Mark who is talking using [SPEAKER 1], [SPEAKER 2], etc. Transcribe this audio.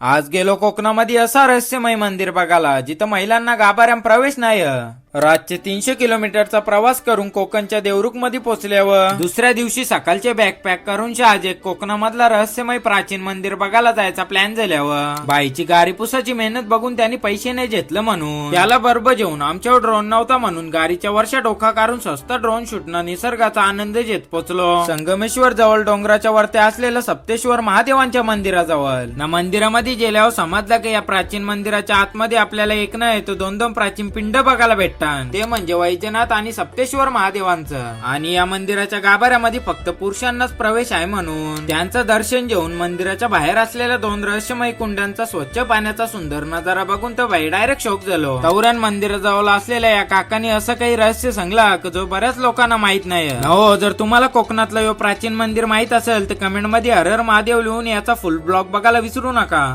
[SPEAKER 1] आज गेलो कोकणामध्ये असा रहस्यमय मंदिर बघायला जिथं महिलांना गाभाऱ्यात प्रवेश नाही. रातचे 300 किलोमीटरचा प्रवास करून कोकणच्या देवरुख मध्ये पोहोचल्यावर दुसऱ्या दिवशी सकाळचे बॅकपॅक करून शहाजे कोकणामधला रहस्यमय प्राचीन मंदिर बघायला जायचा प्लॅन झाल्यावर बाईची गाडी पुसाची मेहनत बघून त्यांनी पैसे नाही घेतलं म्हणून त्याला बर्ब जेवून आमच्यावर ड्रोन नव्हता म्हणून गाडीच्या वर्षा डोका काढून स्वस्त ड्रोन शूटनं निसर्गाचा आनंद घेत पोहोचलो. संगमेश्वर जवळ डोंगराच्या वरती असलेलं सप्तेश्वर महादेवांच्या मंदिराजवळ ना मंदिरामध्ये गेल्यावर समजलं की या प्राचीन मंदिराच्या आतमध्ये आपल्याला एक नाही तर दोन प्राचीन पिंड बघायला भेटतात. ते म्हणजे वैजनाथ आणि सप्तेश्वर महादेवांचं. आणि या मंदिराच्या गाभाऱ्यामध्ये फक्त पुरुषांनाच प्रवेश आहे म्हणून त्यांचं दर्शन घेऊन मंदिराच्या बाहेर असलेल्या 2 रहस्यमय कुंडांचा स्वच्छ पाण्याचा सुंदर नजारा बघून तर बाई डायरेक्ट शौक झालो. तवरण मंदिराजवळ असलेल्या या काकांनी असं काही रहस्य सांगला जो बऱ्याच लोकांना माहित नाही. हो, जर तुम्हाला कोकणातलं प्राचीन मंदिर माहित असेल तर कमेंट मध्ये हर हर महादेव लिहून याचा फुल ब्लॉग बघायला विसरू नका.